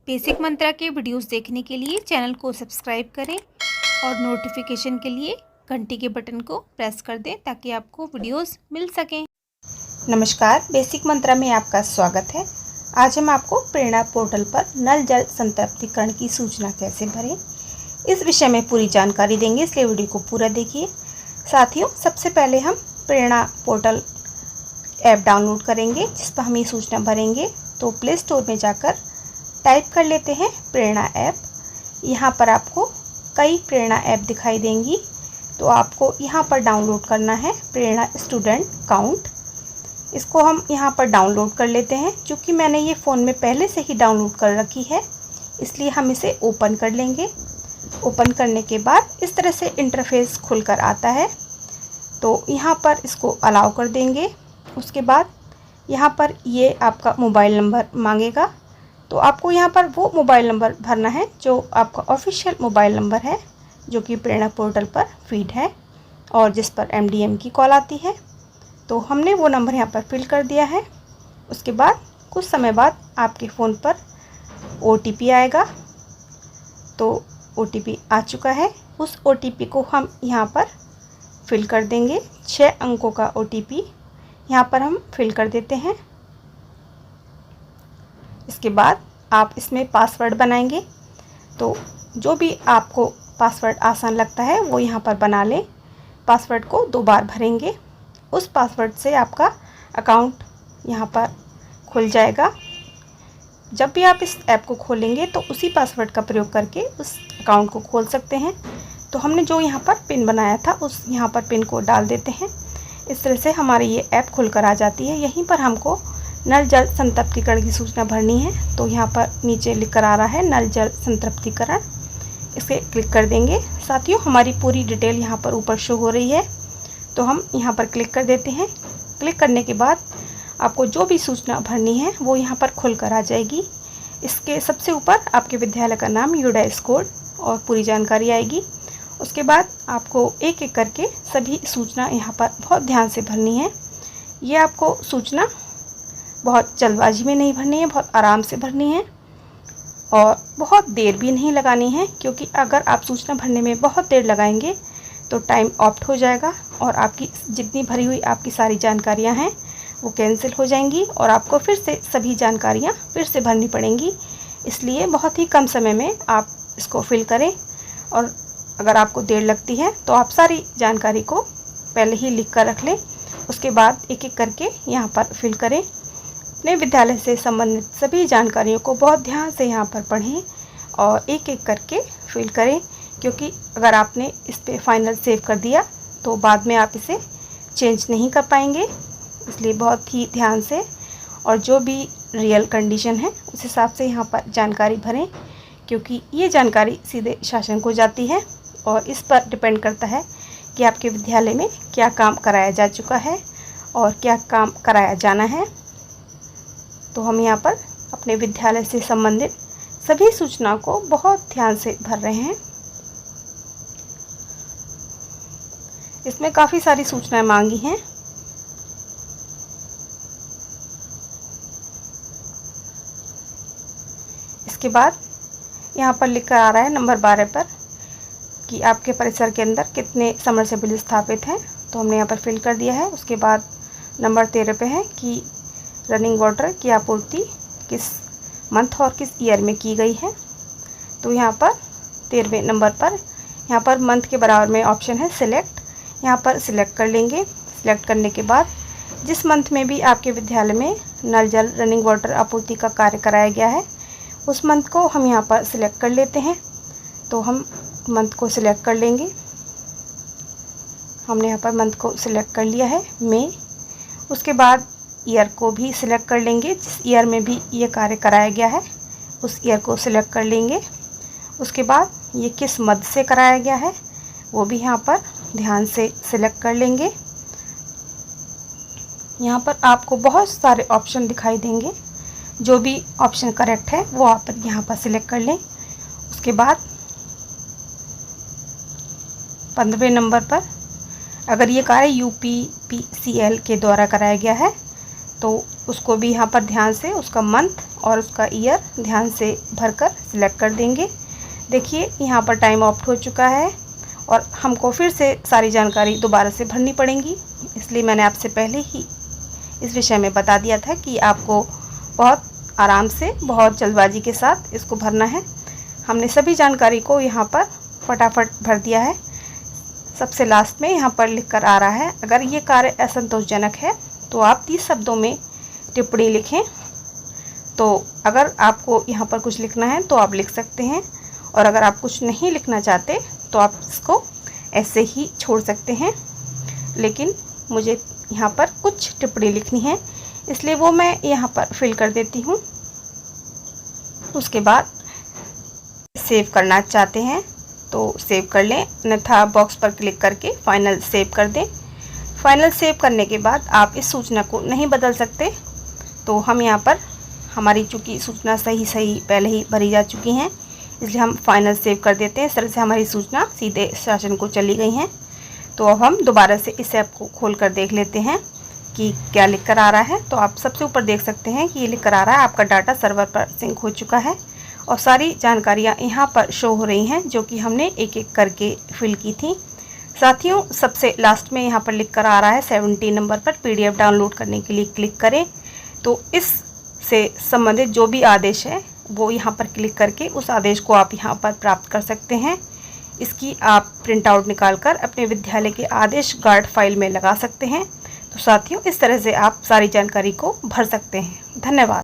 Basic मंत्रा के videos देखने के लिए चैनल को सब्सक्राइब करें और नोटिफिकेशन के लिए घंटी के बटन को प्रेस कर दें ताकि आपको वीडियोस मिल सकें। नमस्कार, बेसिक मंत्रा में आपका स्वागत है। आज हम आपको प्रेरणा पोर्टल पर नल जल संतृप्तिकरण की सूचना कैसे भरें इस विषय में पूरी जानकारी देंगे, इसलिए वीडियो को पूरा देखिए। साथियों, सबसे पहले हम प्रेरणा पोर्टल ऐप डाउनलोड करेंगे जिस पर हम ये सूचना भरेंगे। तो प्ले स्टोर में जाकर टाइप कर लेते हैं प्रेरणा ऐप। यहाँ पर आपको कई प्रेरणा ऐप दिखाई देंगी, तो आपको यहाँ पर डाउनलोड करना है प्रेरणा स्टूडेंट काउंट। इसको हम यहाँ पर डाउनलोड कर लेते हैं। क्योंकि मैंने ये फ़ोन में पहले से ही डाउनलोड कर रखी है, इसलिए हम इसे ओपन कर लेंगे। ओपन करने के बाद इस तरह से इंटरफेस खुलकर आता है, तो यहाँ पर इसको अलाउ कर देंगे। उसके बाद यहाँ पर ये आपका मोबाइल नंबर मांगेगा, तो आपको यहाँ पर वो मोबाइल नंबर भरना है जो आपका ऑफिशियल मोबाइल नंबर है, जो कि प्रेरणा पोर्टल पर फीड है और जिस पर MDM की कॉल आती है। तो हमने वो नंबर यहाँ पर फिल कर दिया है। उसके बाद कुछ समय बाद आपके फ़ोन पर OTP आएगा। तो OTP आ चुका है। उस OTP को हम यहाँ पर फिल कर देंगे। 6 अंकों का OTP यहाँ पर हम फिल कर देते हैं। इसके बाद आप इसमें पासवर्ड बनाएंगे। तो जो भी आपको पासवर्ड आसान लगता है वो यहाँ पर बना लें। पासवर्ड को 2 बार भरेंगे। उस पासवर्ड से आपका अकाउंट यहाँ पर खुल जाएगा। जब भी आप इस ऐप को खोलेंगे तो उसी पासवर्ड का प्रयोग करके उस अकाउंट को खोल सकते हैं। तो हमने जो यहाँ पर पिन बनाया था उस यहाँ पर पिन को डाल देते हैं। इस तरह से हमारी ये ऐप खुलकर आ जाती है। यहीं पर हमको नल जल संतृप्तिकरण की सूचना भरनी है। तो यहाँ पर नीचे लिख कर आ रहा है नल जल संतृप्तिकरण, इसे क्लिक कर देंगे। साथियों, हमारी पूरी डिटेल यहाँ पर ऊपर शो हो रही है, तो हम यहाँ पर क्लिक कर देते हैं। क्लिक करने के बाद आपको जो भी सूचना भरनी है वो यहाँ पर खुल कर आ जाएगी। इसके सबसे ऊपर आपके विद्यालय का नाम, यूडाइस कोड और पूरी जानकारी आएगी। उसके बाद आपको एक एक करके सभी सूचना यहाँ पर बहुत ध्यान से भरनी है। ये आपको सूचना बहुत जल्दबाजी में नहीं भरनी है, बहुत आराम से भरनी है और बहुत देर भी नहीं लगानी है। क्योंकि अगर आप सूचना भरने में बहुत देर लगाएंगे तो टाइम ऑप्ट हो जाएगा और आपकी जितनी भरी हुई आपकी सारी जानकारियां हैं वो कैंसिल हो जाएंगी और आपको फिर से सभी जानकारियां फिर से भरनी पड़ेंगी। इसलिए बहुत ही कम समय में आप इसको फिल करें। और अगर आपको देर लगती है तो आप सारी जानकारी को पहले ही लिख कर रख लें। उसके बाद एक एक करके यहाँ पर फिल करें। अपने विद्यालय से संबंधित सभी जानकारियों को बहुत ध्यान से यहाँ पर पढ़ें और एक एक करके फिल करें। क्योंकि अगर आपने इस पे फाइनल सेव कर दिया तो बाद में आप इसे चेंज नहीं कर पाएंगे। इसलिए बहुत ही ध्यान से और जो भी रियल कंडीशन है उस हिसाब से यहाँ पर जानकारी भरें। क्योंकि ये जानकारी सीधे शासन को जाती है और इस पर डिपेंड करता है कि आपके विद्यालय में क्या काम कराया जा चुका है और क्या काम कराया जाना है। तो हम यहाँ पर अपने विद्यालय से संबंधित सभी सूचनाओं को बहुत ध्यान से भर रहे हैं। इसमें काफ़ी सारी सूचनाएं मांगी हैं। इसके बाद यहाँ पर लिखकर आ रहा है नंबर 12 पर कि आपके परिसर के अंदर कितने समरसेबल स्थापित हैं। तो हमने यहाँ पर फिल कर दिया है। उसके बाद नंबर 13 पे है कि रनिंग वाटर की आपूर्ति किस मंथ और किस ईयर में की गई है। तो यहाँ पर 13वें नंबर पर यहाँ पर मंथ के बराबर में ऑप्शन है सिलेक्ट। यहाँ पर सिलेक्ट कर लेंगे। सिलेक्ट करने के बाद जिस मंथ में भी आपके विद्यालय में नल जल रनिंग वाटर आपूर्ति का कार्य कराया गया है उस मंथ को हम यहाँ पर सिलेक्ट कर लेते हैं। तो हम मंथ को सिलेक्ट कर लेंगे। हमने यहाँ पर मंथ को सिलेक्ट कर लिया है, मई। उसके बाद ईयर को भी सिलेक्ट कर लेंगे। जिस ईयर में भी ये कार्य कराया गया है उस ईयर को सिलेक्ट कर लेंगे। उसके बाद ये किस मद से कराया गया है वो भी यहाँ पर ध्यान से सिलेक्ट कर लेंगे। यहाँ पर आपको बहुत सारे ऑप्शन दिखाई देंगे। जो भी ऑप्शन करेक्ट है वो आप यहाँ पर सिलेक्ट कर लें। उसके बाद 15वें नंबर पर अगर ये कार्य UPPCL के द्वारा कराया गया है तो उसको भी यहाँ पर ध्यान से उसका मंथ और उसका ईयर ध्यान से भरकर सिलेक्ट कर देंगे। देखिए यहाँ पर टाइम ऑप्ट हो चुका है और हमको फिर से सारी जानकारी दोबारा से भरनी पड़ेगी, इसलिए मैंने आपसे पहले ही इस विषय में बता दिया था कि आपको बहुत आराम से, बहुत जल्दबाजी के साथ इसको भरना है। हमने सभी जानकारी को यहाँ पर फटाफट भर दिया है। सबसे लास्ट में यहाँ पर लिखकर आ रहा है, अगर ये कार्य असंतोषजनक है तो आप 30 शब्दों में टिप्पणी लिखें। तो अगर आपको यहाँ पर कुछ लिखना है तो आप लिख सकते हैं, और अगर आप कुछ नहीं लिखना चाहते तो आप इसको ऐसे ही छोड़ सकते हैं। लेकिन मुझे यहाँ पर कुछ टिप्पणी लिखनी है, इसलिए वो मैं यहाँ पर फिल कर देती हूँ। उसके बाद सेव करना चाहते हैं तो सेव कर लें, अन्यथा बॉक्स पर क्लिक करके फाइनल सेव कर दें। फाइनल सेव करने के बाद आप इस सूचना को नहीं बदल सकते। तो हम यहाँ पर, हमारी चूँकि सूचना सही पहले ही भरी जा चुकी हैं, इसलिए हम फाइनल सेव कर देते हैं। इस तरह से हमारी सूचना सीधे शासन को चली गई हैं। तो अब हम दोबारा से इस ऐप को खोल कर देख लेते हैं कि क्या लिख कर आ रहा है। तो आप सबसे ऊपर देख सकते हैं कि ये लिख कर आ रहा है, आपका डाटा सर्वर पर सिंक हो चुका है और सारी जानकारियाँ यहाँ पर शो हो रही हैं जो कि हमने एक एक करके फिल की थी। साथियों, सबसे लास्ट में यहाँ पर लिख कर आ रहा है 17 नंबर पर PDF डाउनलोड करने के लिए क्लिक करें। तो इस से संबंधित जो भी आदेश है वो यहाँ पर क्लिक करके उस आदेश को आप यहाँ पर प्राप्त कर सकते हैं। इसकी आप प्रिंट आउट निकाल कर अपने विद्यालय के आदेश गार्ड फाइल में लगा सकते हैं। तो साथियों, इस तरह से आप सारी जानकारी को भर सकते हैं। धन्यवाद।